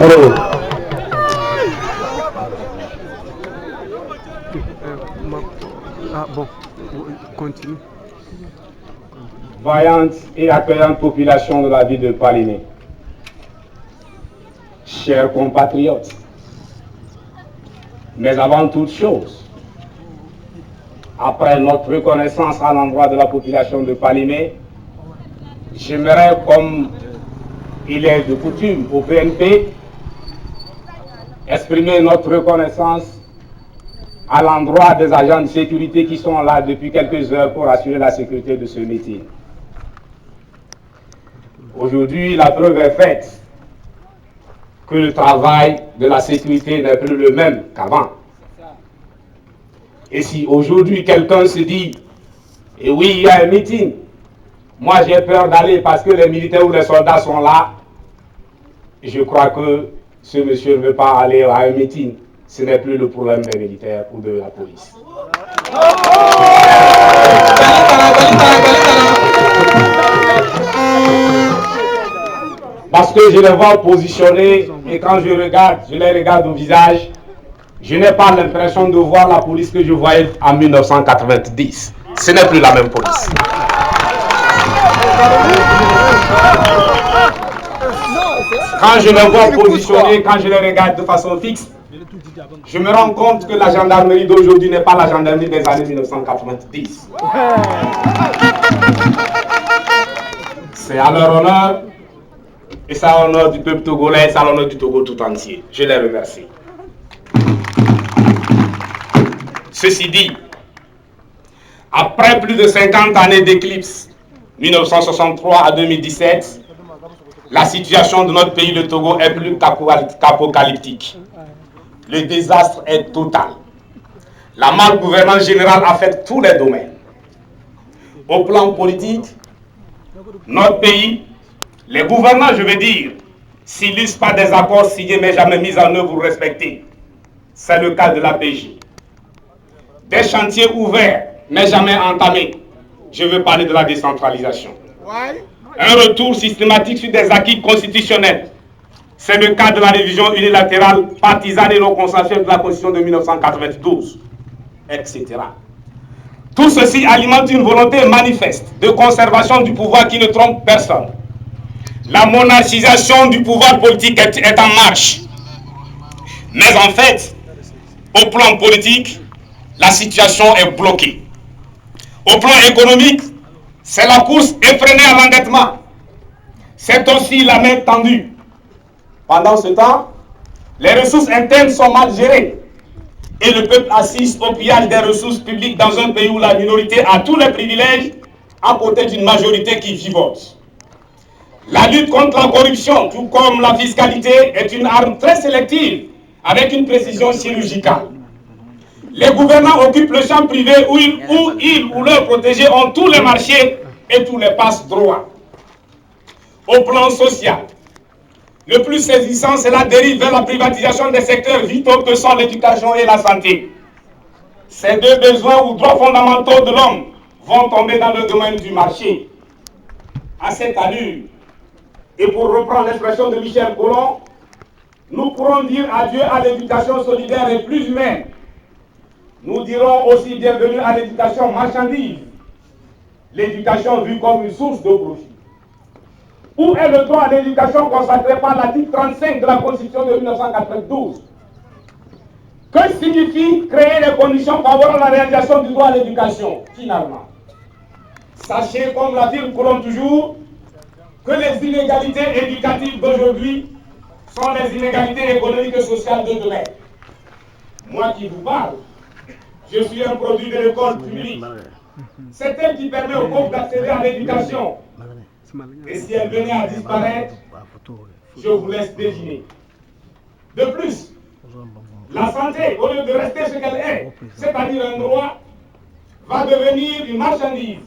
micro. Ah bon, continue. Vaillante et accueillante population de la ville de Palimé, chers compatriotes, mais avant toute chose, après notre reconnaissance à l'endroit de la population de Palimé, j'aimerais, comme il est de coutume au PNP, exprimer notre reconnaissance à l'endroit des agents de sécurité qui sont là depuis quelques heures pour assurer la sécurité de ce meeting. Aujourd'hui, la preuve est faite que le travail de la sécurité n'est plus le même qu'avant. Et si aujourd'hui quelqu'un se dit, et oui, il y a un meeting, moi j'ai peur d'aller parce que les militaires ou les soldats sont là, je crois que ce monsieur ne veut pas aller à un meeting. Ce n'est plus le problème des militaires ou de la police. Parce que je les vois positionnés et quand je les regarde au visage, je n'ai pas l'impression de voir la police que je voyais en 1990. Ce n'est plus la même police. Quand je les vois positionnés, quand je les regarde de façon fixe, je me rends compte que la gendarmerie d'aujourd'hui n'est pas la gendarmerie des années 1990. C'est à leur honneur, et c'est à l'honneur du peuple togolais, c'est à l'honneur du Togo tout entier. Je les remercie. Ceci dit, après plus de 50 années d'éclipse, 1963 à 2017, la situation de notre pays, le Togo, est plus qu'apocalyptique. Le désastre est total. La malgouvernance générale affecte tous les domaines. Au plan politique, notre pays, les gouvernants, je veux dire, s'illustrent pas des accords signés mais jamais mis en œuvre ou respectés. C'est le cas de l'APJ. Des chantiers ouverts mais jamais entamés. Je veux parler de la décentralisation. Un retour systématique sur des acquis constitutionnels. C'est le cas de la révision unilatérale, partisane et non consensuelle de la Constitution de 1992, etc. Tout ceci alimente une volonté manifeste de conservation du pouvoir qui ne trompe personne. La monarchisation du pouvoir politique est en marche. Mais en fait, au plan politique, la situation est bloquée. Au plan économique, c'est la course effrénée à l'endettement. C'est aussi la main tendue. Pendant ce temps, les ressources internes sont mal gérées et le peuple assiste au pillage des ressources publiques dans un pays où la minorité a tous les privilèges à côté d'une majorité qui vivote. La lutte contre la corruption, tout comme la fiscalité, est une arme très sélective avec une précision chirurgicale. Les gouvernants occupent le champ privé où ils ou leurs protégés ont tous les marchés et tous les passe-droits. Au plan social, le plus saisissant, c'est la dérive vers la privatisation des secteurs vitaux que sont l'éducation et la santé. Ces deux besoins ou droits fondamentaux de l'homme vont tomber dans le domaine du marché. À cette allure, et pour reprendre l'expression de Michel Collomb, nous pourrons dire adieu à l'éducation solidaire et plus humaine. Nous dirons aussi bienvenue à l'éducation marchandise, l'éducation vue comme une source de profit. Où est le droit à l'éducation consacré par l'article 35 de la Constitution de 1992? Que signifie créer les conditions favorables à la réalisation du droit à l'éducation, finalement? Sachez, comme l'affirme Collomb toujours, que les inégalités éducatives d'aujourd'hui sont les inégalités économiques et sociales de demain. Moi qui vous parle, je suis un produit de l'école publique. C'est elle qui permet aux pauvres d'accéder à l'éducation. Et si elle venait à disparaître, je vous laisse deviner. De plus, la santé, au lieu de rester ce qu'elle est, c'est-à-dire un droit, va devenir une marchandise.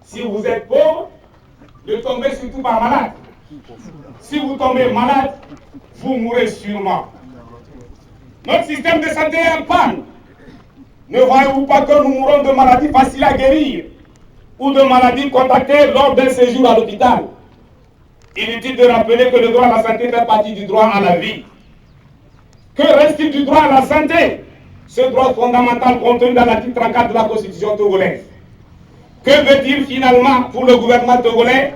Si vous êtes pauvre, ne tombez surtout pas malade. Si vous tombez malade, vous mourrez sûrement. Notre système de santé est en panne. Ne voyez-vous pas que nous mourons de maladies faciles à guérir ou de maladies contractées lors d'un séjour à l'hôpital? Inutile de rappeler que le droit à la santé fait partie du droit à la vie. Que reste-t-il du droit à la santé? Ce droit fondamental contenu dans l'article 34 de la Constitution togolaise. Que veut-il finalement pour le gouvernement togolais?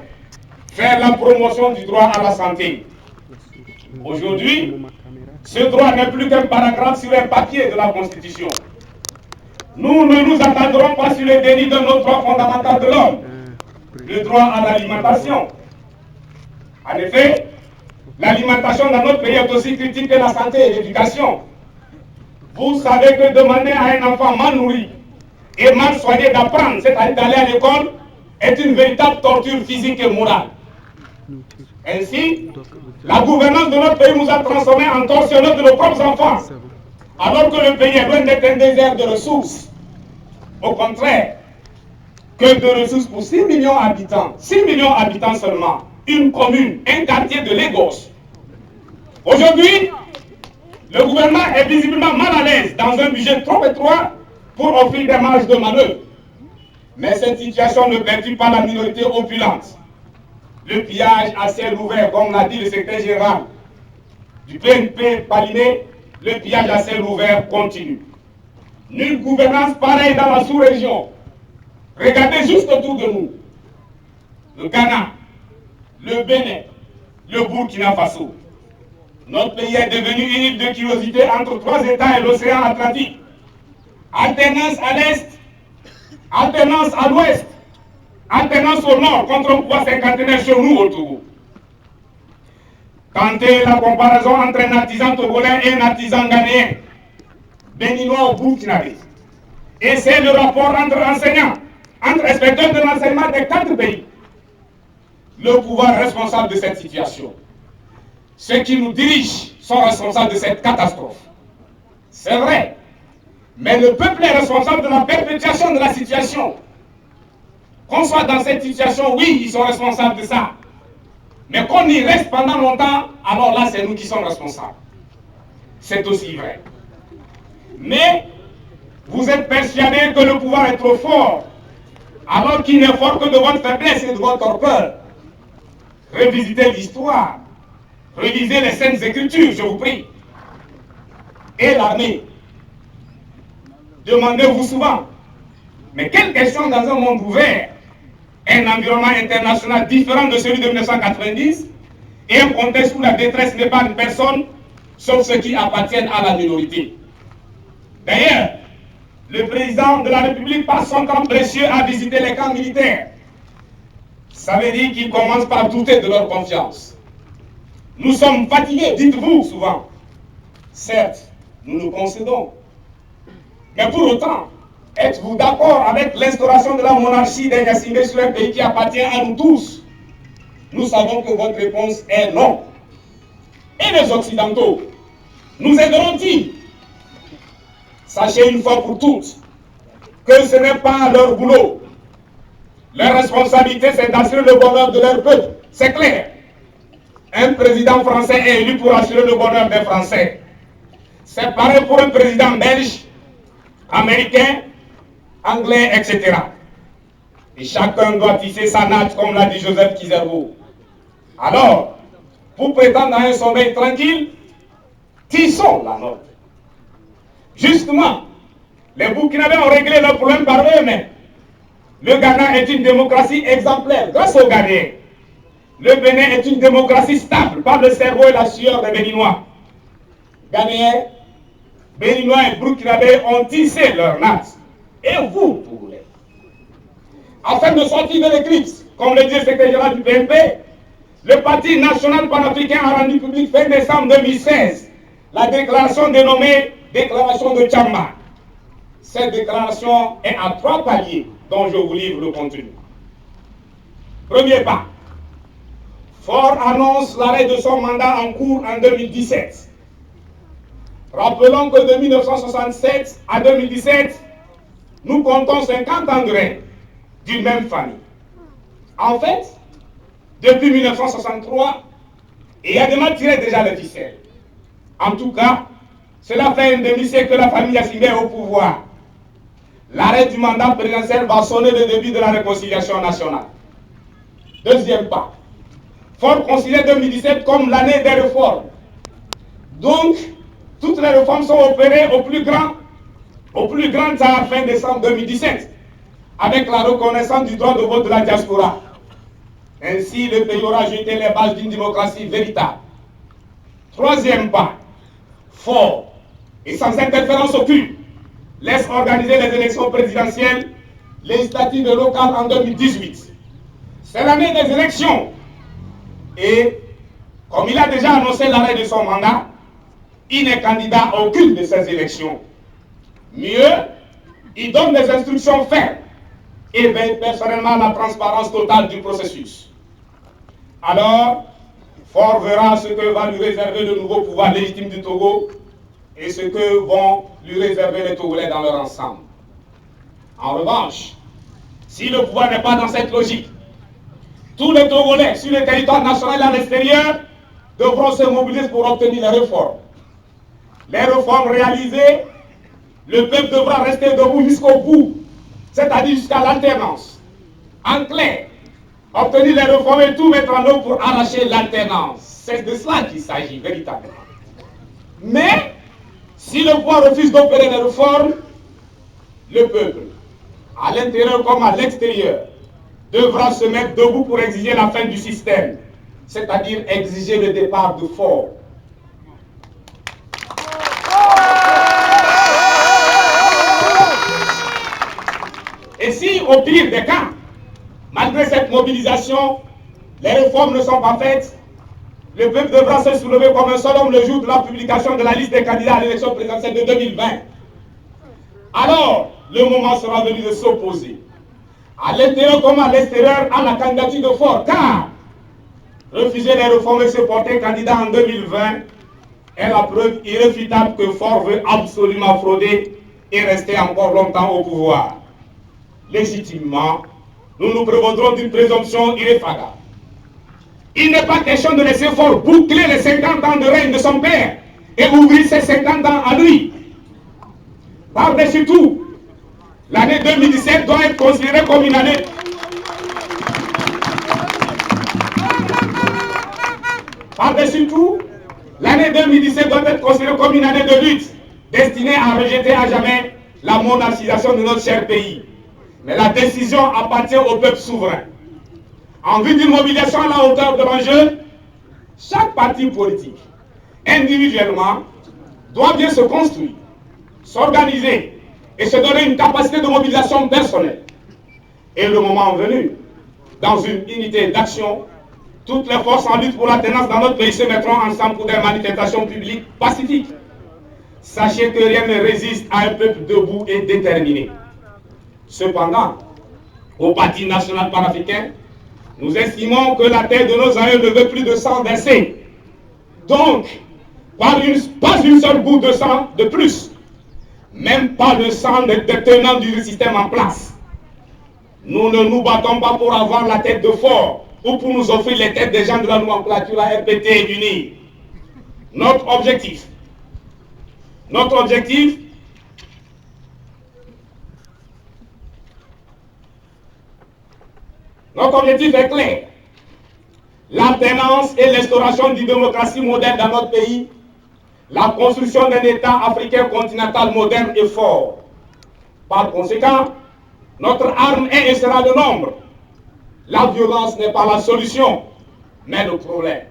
Faire la promotion du droit à la santé. Aujourd'hui, ce droit n'est plus qu'un paragraphe sur un papier de la Constitution. Nous ne nous attendrons pas sur le déni de nos droits fondamentaux de l'homme, le droit à l'alimentation. En effet, l'alimentation dans notre pays est aussi critique que la santé et l'éducation. Vous savez que demander à un enfant mal nourri et mal soigné d'apprendre, c'est-à-dire d'aller à l'école, est une véritable torture physique et morale. Ainsi, la gouvernance de notre pays nous a transformés en tortionnaires de nos propres enfants, alors que le pays est loin d'être un désert de ressources. Au contraire, que de ressources pour 6 millions d'habitants, 6 millions d'habitants seulement, une commune, un quartier de Lagos. Aujourd'hui, le gouvernement est visiblement mal à l'aise dans un budget trop étroit pour offrir des marges de manœuvre. Mais cette situation ne perturbe pas la minorité opulente. Le pillage à ciel ouvert, comme l'a dit le secrétaire général du PNP Paliné, le pillage à ciel ouvert continue. Nulle gouvernance pareille dans la sous-région. Regardez juste autour de nous. Le Ghana, le Bénin, le Burkina Faso. Notre pays est devenu une île de curiosité entre 3 États et l'océan Atlantique. Alternance à l'Est, alternance à l'Ouest, alternance au Nord contre un pouvoir cinquantenaire chez nous au Togo. Tentez la comparaison entre un artisan togolais et un artisan ghanéen, béninois ou burkinabé. Et c'est le rapport entre enseignants, entre inspecteurs de l'enseignement des 4 pays. Le pouvoir responsable de cette situation. Ceux qui nous dirigent sont responsables de cette catastrophe. C'est vrai. Mais le peuple est responsable de la perpétuation de la situation. Qu'on soit dans cette situation, oui, ils sont responsables de ça. Mais qu'on y reste pendant longtemps, alors là, c'est nous qui sommes responsables. C'est aussi vrai. Mais vous êtes persuadés que le pouvoir est trop fort, alors qu'il n'est fort que de votre faiblesse et de votre torpeur. Revisitez l'histoire. Relisez les Saintes Écritures, je vous prie. Et l'armée. Demandez-vous souvent, mais quelle question dans un monde ouvert, un environnement international différent de celui de 1990 et un contexte où la détresse n'est pas une personne, sauf ceux qui appartiennent à la minorité. D'ailleurs, le président de la République passe son temps précieux à visiter les camps militaires. Ça veut dire qu'il commence par douter de leur confiance. Nous sommes fatigués, dites-vous souvent. Certes, nous nous concédons. Mais pour autant, êtes-vous d'accord avec l'instauration de la monarchie des Yassimé sur un pays qui appartient à nous tous? Nous savons que votre réponse est non. Et les Occidentaux, nous aideront-ils? Sachez une fois pour toutes que ce n'est pas leur boulot. Leur responsabilité, c'est d'assurer le bonheur de leur peuple. C'est clair. Un président français est élu pour assurer le bonheur des Français. C'est pareil pour un président belge, américain, anglais, etc. Et chacun doit tisser sa natte, comme l'a dit Joseph Kizerbo. Alors, pour prétendre à un sommeil tranquille, tissons la nôtre. Justement, les Burkinabés ont réglé leurs problèmes par eux-mêmes. Le Ghana est une démocratie exemplaire grâce aux Ghanéens. Le Bénin est une démocratie stable par le cerveau et la sueur des Béninois. Ghanéens, Béninois et Burkinabés ont tissé leur natte. Et vous, Togolais, afin de sortir de l'éclipse, comme le dit le secrétaire général du PNP, le Parti national panafricain a rendu public fin décembre 2016 la déclaration dénommée Déclaration de Tchamba. Cette déclaration est à 3 paliers dont je vous livre le contenu. Premier pas. Faure annonce l'arrêt de son mandat en cours en 2017. Rappelons que de 1967 à 2017, nous comptons 50 ans de règne d'une même famille. En fait, depuis 1963, Yadema tirait déjà les ficelles. En tout cas, cela fait un demi-siècle que la famille Yassimé est au pouvoir. L'arrêt du mandat présidentiel va sonner le début de la réconciliation nationale. Deuxième pas. Ford considère 2017 comme l'année des réformes. Donc, toutes les réformes sont opérées au plus grand tard fin décembre 2017, avec la reconnaissance du droit de vote de la diaspora. Ainsi, le pays aura jeté les bases d'une démocratie véritable. Troisième pas, fort et sans interférence aucune, laisse organiser les élections présidentielles, législatives et locales en 2018. C'est l'année des élections. Et comme il a déjà annoncé l'arrêt de son mandat, il n'est candidat à aucune de ces élections. Mieux, il donne des instructions fermes et veille personnellement à la transparence totale du processus. Alors, Ford verra ce que va lui réserver le nouveau pouvoir légitime du Togo et ce que vont lui réserver les Togolais dans leur ensemble. En revanche, si le pouvoir n'est pas dans cette logique, tous les Togolais sur le territoire national et à l'extérieur devront se mobiliser pour obtenir les réformes. Les réformes réalisées, le peuple devra rester debout jusqu'au bout, c'est-à-dire jusqu'à l'alternance. En clair, obtenir les réformes et tout mettre en œuvre pour arracher l'alternance. C'est de cela qu'il s'agit véritablement. Mais, si le pouvoir refuse d'opérer les réformes, le peuple, à l'intérieur comme à l'extérieur, devra se mettre debout pour exiger la fin du système, c'est-à-dire exiger le départ de Ford. Et si, au pire des cas, malgré cette mobilisation, les réformes ne sont pas faites, le peuple devra se soulever comme un seul homme le jour de la publication de la liste des candidats à l'élection présidentielle de 2020. Alors, le moment sera venu de s'opposer, à l'intérieur comme à l'extérieur, à la candidature de Ford, car refuser les réformes et se porter candidat en 2020 est la preuve irréfutable que Ford veut absolument frauder et rester encore longtemps au pouvoir. Légitimement, nous nous prévaudrons d'une présomption irréfragable. Il n'est pas question de laisser Ford boucler les 50 ans de règne de son père et ouvrir ses 50 ans à lui. Par-dessus tout, l'année 2017 doit être considérée comme une année. Par-dessus tout, l'année 2017 doit être considérée comme une année de lutte, destinée à rejeter à jamais la monarchisation de notre cher pays. Mais la décision appartient au peuple souverain. En vue d'une mobilisation à la hauteur de l'enjeu, chaque parti politique, individuellement, doit bien se construire, s'organiser et se donner une capacité de mobilisation personnelle. Et le moment venu, dans une unité d'action, toutes les forces en lutte pour la tenance dans notre pays se mettront ensemble pour des manifestations publiques pacifiques. Sachez que rien ne résiste à un peuple debout et déterminé. Cependant, au Parti national panafricain, nous estimons que la terre de nos aïeux ne veut plus de sang versé. Donc, pas une seule goutte de sang de plus, même pas le sang des tenants du système en place. Nous ne nous battons pas pour avoir la tête de Ford ou pour nous offrir les têtes des gens de la nomenclature à RPT unie. Notre objectif est clair. L'alternance et l'instauration d'une démocratie moderne dans notre pays, la construction d'un État africain continental moderne et fort. Par conséquent, notre arme est et sera le nombre. La violence n'est pas la solution, mais le problème.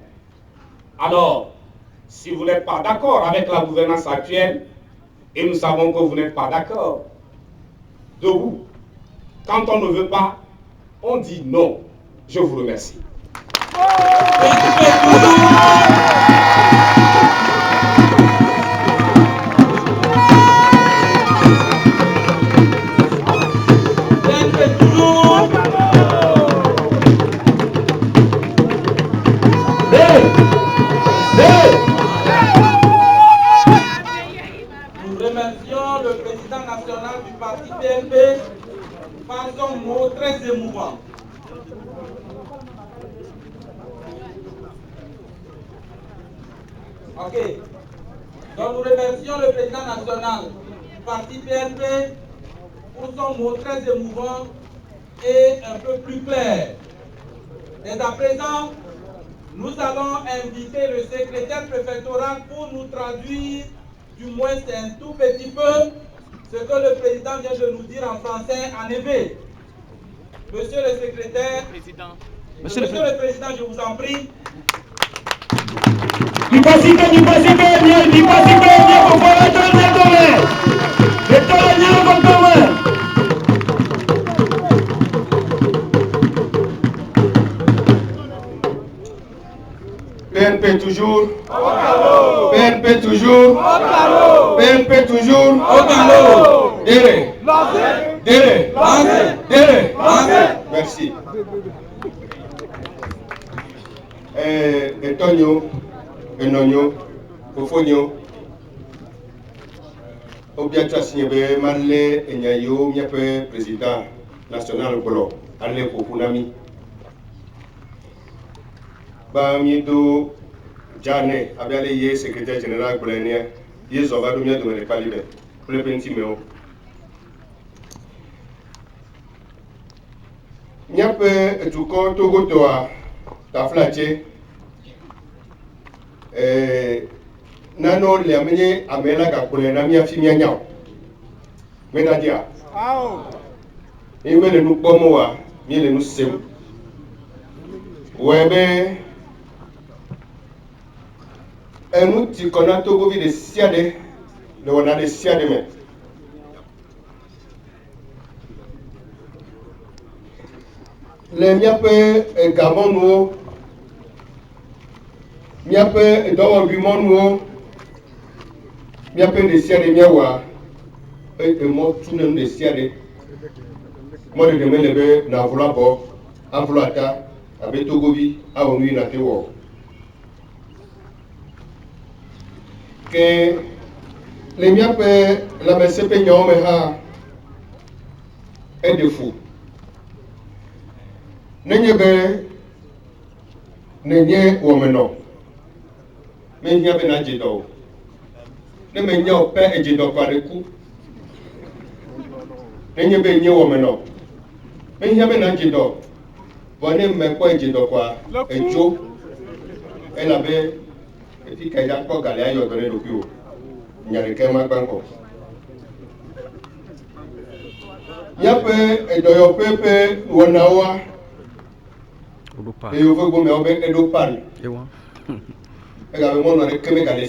Alors, si vous n'êtes pas d'accord avec la gouvernance actuelle, et nous savons que vous n'êtes pas d'accord, debout. Quand on ne veut pas, on dit non. Je vous remercie. Nous remercions le président national du parti PNP par son mot très émouvant. Ok. Donc nous remercions le président national du parti PNP pour son mot très émouvant et un peu plus clair. Dès à présent, Nous allons inviter le secrétaire préfectoral pour nous traduire, du moins c'est un tout petit peu, ce que le président vient de nous dire en français en éveil. Monsieur le secrétaire, Monsieur le Président, je vous en prie. PNP toujours. PNP toujours. PNP toujours. Dere. Dere. Dere. Merci. Antonio, Enonio, Ofonio, Obiata Signebe, Marle, Enyayo, Miape, président national Golo, Arle Popunami. Bamiedo Jane, Abiale Ye, secrétaire général Bolania, Ye Zovadomia de Nepalibe, pour le Pentimeo. Miape, Tuko, Togo Toa, Taflache, Nano, le amené à Mela Capolena, Mia Fimia Nyao. Menadia. Et me le nous pomoa, mieux le nous sem. Webe. Un outil qu'on a tout vu de siade, on a des siade mais. Les miape Gabon nous, miape dans le nous, miape des siade miawa, et moi tout le monde des siade. Moi de demain le na vouloir pas, en vouloir ta, avec Togovi, à on lui na tewo. Que les miens la MCP Nyomera est de fou. N'yebe n'enye womeno. Mais n'y a pas d'adjedo. Ne me n'y a pas d'adjedo par le coup. N'yebe n'y womeno. Mais n'y a pas d'adjedo. Bonne me quoi adjedo quoi. Et Joe, elle avait. Et puis, quand il y a encore galère, il y a donné le bureau. Il n'y a rien qu'un banco. Il y a peu, et d'ailleurs, peu, ou on a ouah. Et il faut que vous me et parle. Et là, on a que mes galères.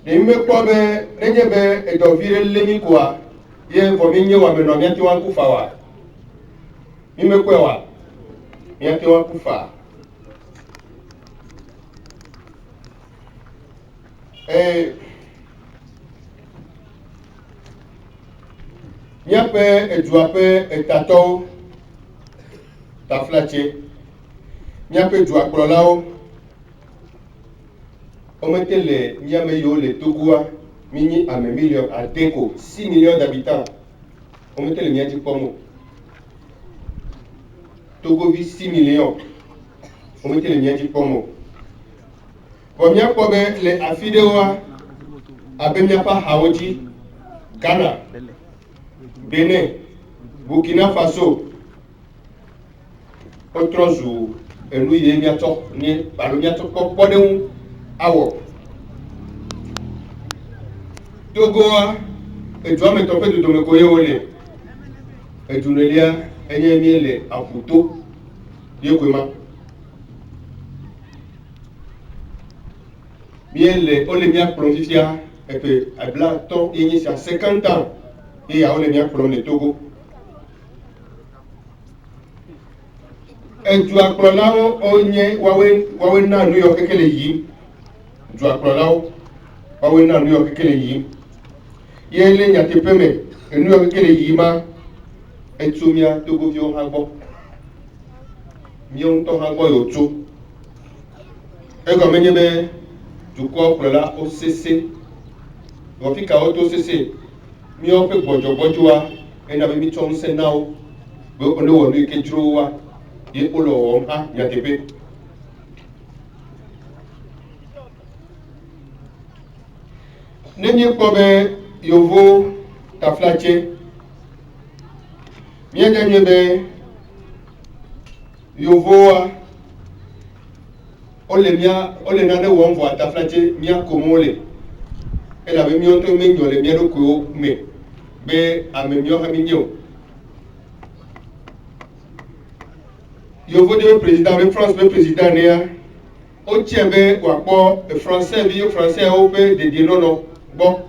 Et me quoi, n'ayez et d'en virer les quoi. Il y a un premier ou un menon, il y a un coup fawa. Il me quoi, il y a un coup fa. Miape et Duape et Tato, Taflache, Miape Duakolao, on mettait les Miameyo, les Togoua, Mini à mes millions à Déco, 6 millions d'habitants. On mettait les Miati Pomo. Togo vit 6 millions. On mettait les Miati Pomo. Pour bien les Afidewa, Abemiapa Haoji, Ghana, Bénin, Burkina Faso, autre jour, et nous y est ni Balomiato Podéon, Awo. Togoa, et tu vas me tromper de ton coyote, et tu ne lias, et y a mis les Aputo, Diokuma. Bien les Olémiak Plontifia, et puis à Blaton, il y a 50 ans, et à Olémiak Plon de Togo. Et tu as Plonao, Onye, Wawena, New York, et les Yim. Tu as Plonao, Wawena, New York, et les Yim. Il y a les Yatepeme, et New York, et les Yima, et Tsumia, Togo, Vion Habo. Mion Ton Habo, Yoto. Et comme il y a du corps pour la OCC, on fait qu'à OCC, mais on peut boire, et n'avait mis son sénat, on ne voit que Joa, et pour le homme, il y a des bébés. N'est-ce pas bien, Yovo, Taflache, bien gagné, yovoa ole nane wonvo ataflache mia komole ela be mio to menyo le mia do ko me be amemio ha minyo yovo de président be France be président ne o tiebe wa po français bi français o pe de dinono bon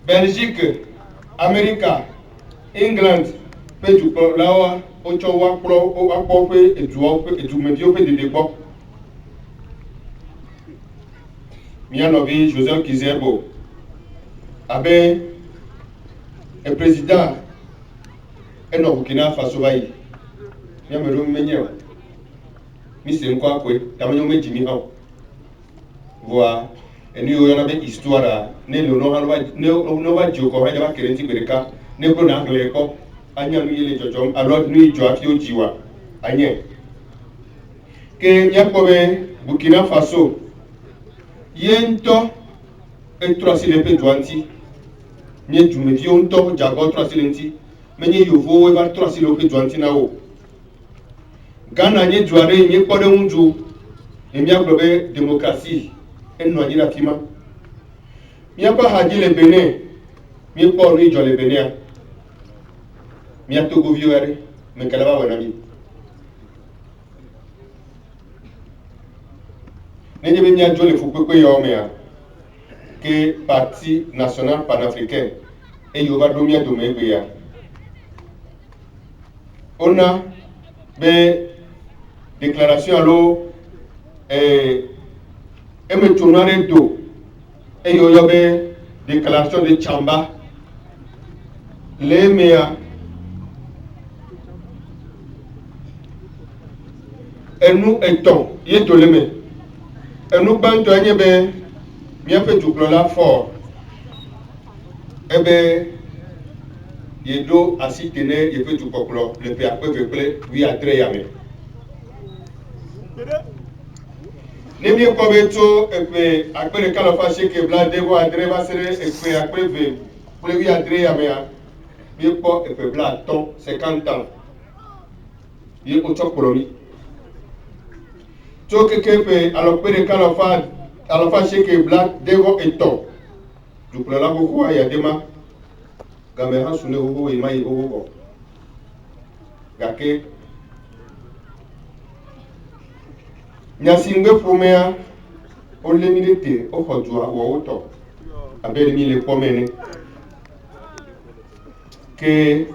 Belgique America England pe du lawa o cho wa pro o wa po pe edu medio pe de debo Mianovi Joseph Kizerbo abe le président eno Burkina Faso bayi miamero menyo mi se nkwa kwe tamanyo meji mi ha voa eni o yana be histoire ne lo no hanwa ne no ba joko ha ba kerenti bereka ne ko na angle ko anya mi yele jojo alo ni jo afi ojiwa anye ke nyakobe Burkina Faso yento etrasi le pe duanti nye jumedi onto jago trasi lenti menye yovo e ba trasi le pe duanti na o Ghana nye juare nye kode unju emia globe démocratie eno ajira fima mia pa haji le Benin mi po ni jo le Benin mia Togo viore me kalaba wana mi nenye be mia jo le fukwe yo mea que parti national panafricain et yoga domia domebe ya ona be déclaration allo eme tonare do et yo be déclaration de Chamba le mea enu eton ye toleme enu banto anye be bien fait du plan fort ebe yedo asitene ye fait du popolo le pe akwe veple wi atre yame nemi ko beto epe akwe kala fa sheke bla devo adre va sere epe akwe ve ple wi atre yame ya bi po epe bla ton 50 ans ye o chokolomi to kekepe alors pe kala fa alors fâché que black devo eto du plala beaucoup ya dema gamera sune ogo e mai ogo gake nyasinge pomea o le milite o hodua wo oto abeli mi le pomene que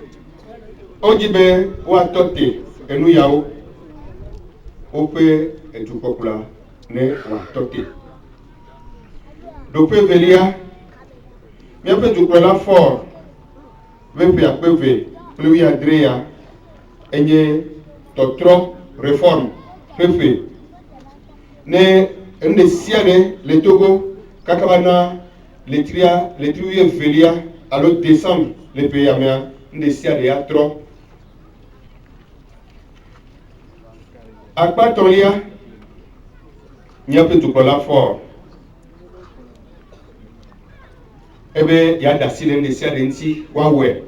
ojibe wa tote enu yao ope etu popula ne wa tote dope velia mi ape du kwela fort vepe apeve plewi adrea enye totro réforme pepe ne ende siane le Togo kakabana le trier velia à l'autre décembre le pays amia ende siane ya tro akpa tolia mi ape du kwela fort ebe ya da silende siadenti wawe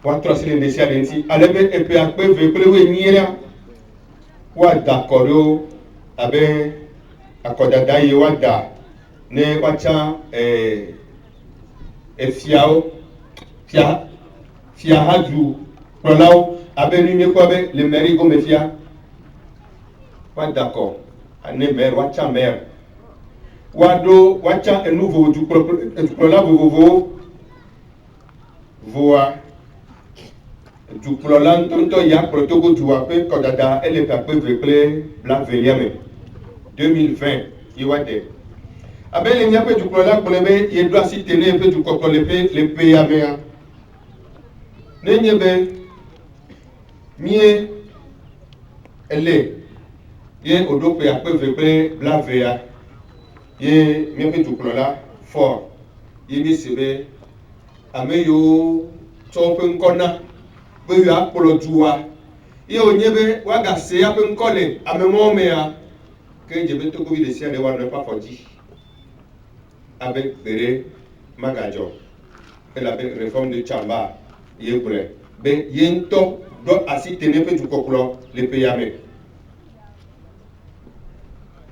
wa trois silende siadenti alebe epe akpe ve plewe niera wa d'accord abe akodada ye wa da ne wacha fiao fia haju prolao abe ni me ko abe le mairie go me fia wa d'accord ane maire wacha maire wado wacha un nouveau du problème vovo voa du problème tonto ya protoko du ape kodada ele pape veple bla veliame 2020 iwade abele nyape du problème problème ye doit citer peu du kokko le payamea nenyebe mie ele ye odope ape veple bla vea ye miape tuklola fort ye mi sebe ameyo chope nkona be yo akpolo juwa ye onyebe waga se ape nkole amemome ya ke jebe to covid sia le wa ne pas fodi avec bere magajo et la réforme de Chamba ye bre be yento do asite nepe du koklo le pe yame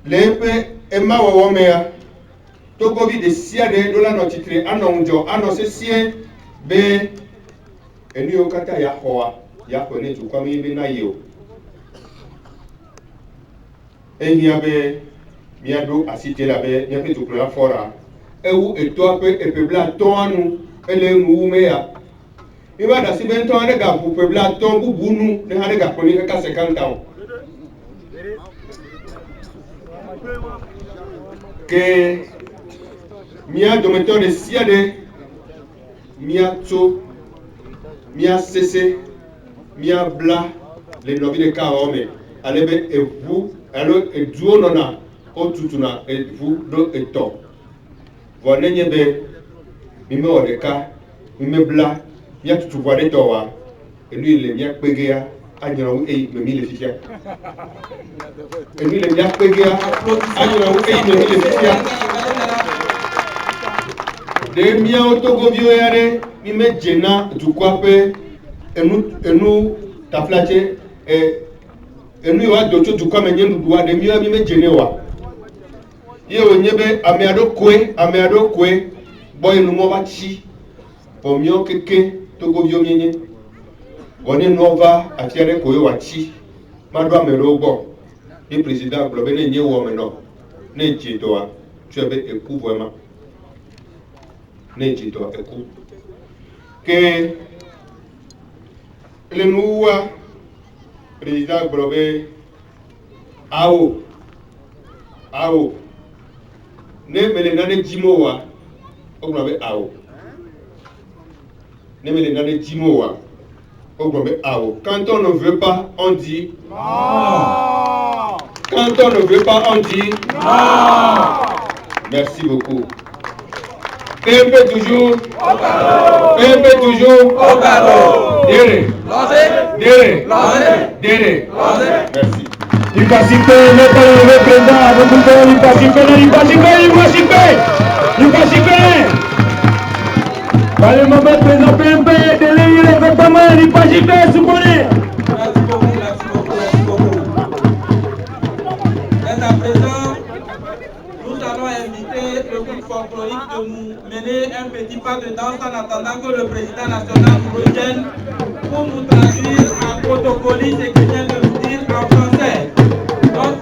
lepe ema wawomea toko vi de siade do la no titre anonjo anose sie be eni okata ya hoa ya kone tu kwami be na yo ehia be miado asite la be nepe tu klo fora ewu eto pe epebla tonu ele ngumea iba da si bento ane ga pu pebla ton bu bunu ne ane ga koni ka 50 ans que mia dometeur de siade mia tso mia cessé mia bla les novi de kaome alebe e vous alors e duo nona o tutuna e vous do eto vonenye be mime odeka mime bla mia tutu voade towa et lui le mia pegea anyoro e me mi le fifia et lui le mia pegea anyoro e me mi le fifia de mia otogo vioyare mime jena tukwape enu taflache enu wa docho tukwa menye nduwa de mia mime jenewa ye onyebe ameado kwe boy no mo bachi pomio keke togo bio mienye woni nova atiare koyo wachi mado amero gbo ni president globe ne nye wo meno ne jitoa tuebe eku vraiment ne jitoa eku ke le nuwa president globe ao ne mele nane jimowa oglobe ao ne mele nane jimowa oglobe ao quand on ne veut pas on dit non quand on ne veut pas on dit non merci beaucoup PMP toujours au galop PMP toujours au galop dere merci Il participe, le président, il participe. Par le moment présent, PMP, il est pas mal, il participe, soupçonné. Merci beaucoup. Dès à présent, nous allons inviter le groupe folklorique de nous mener un petit pas de danse en attendant que le président national nous revienne pour nous traduire en protocoliste et qu'il vient de nous dire en français. Donc,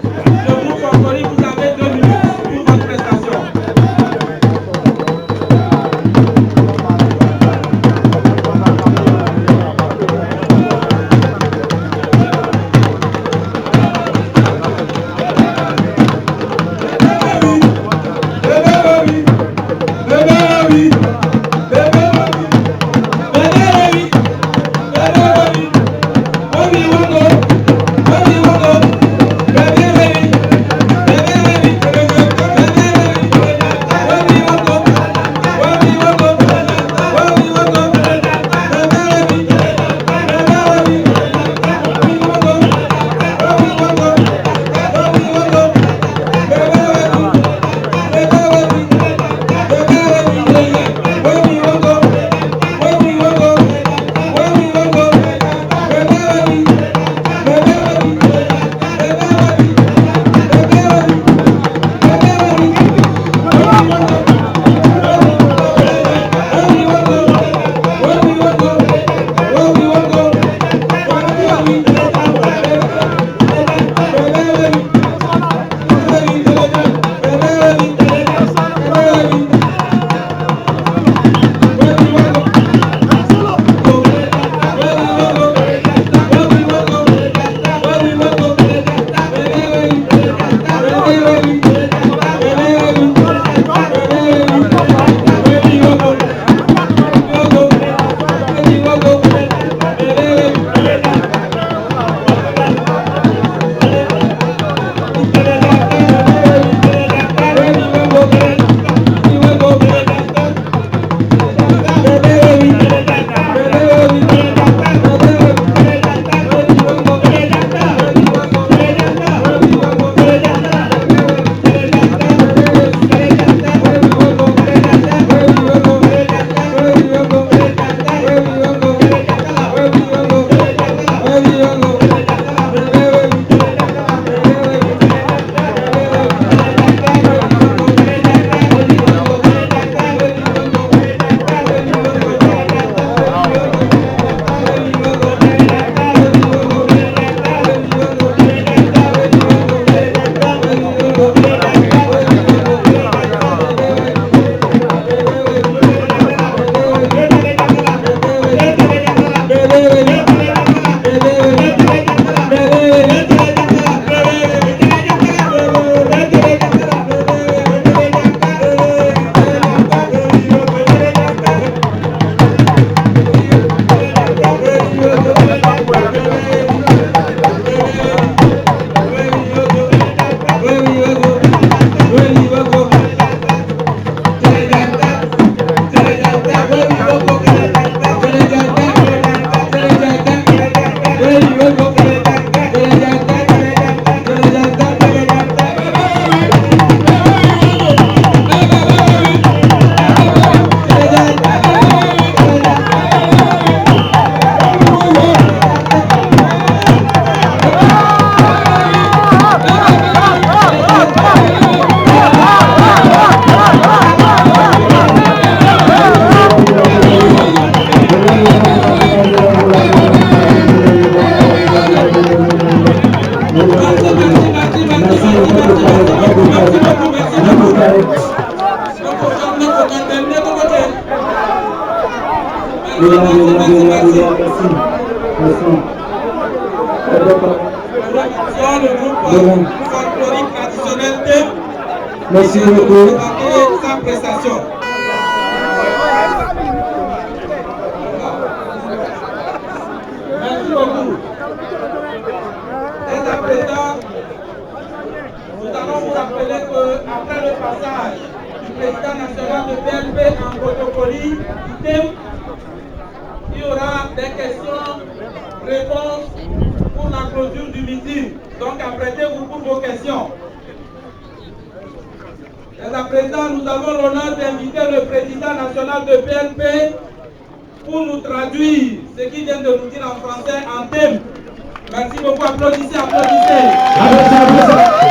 le groupe folklorique, vous avez 2 minutes pour votre prestation. Go! Merci beaucoup. Sa prestation. Merci beaucoup. Dès à présent, nous allons vous rappeler qu'après le passage du président national de PNP en protocolie, il y aura des questions-réponses pour la clôture du meeting. Donc apprêtez-vous pour vos questions. Dès à présent, nous avons l'honneur d'inviter le président national de PNP pour nous traduire ce qu'il vient de nous dire en français en thème. Merci beaucoup, applaudissez, applaudissez.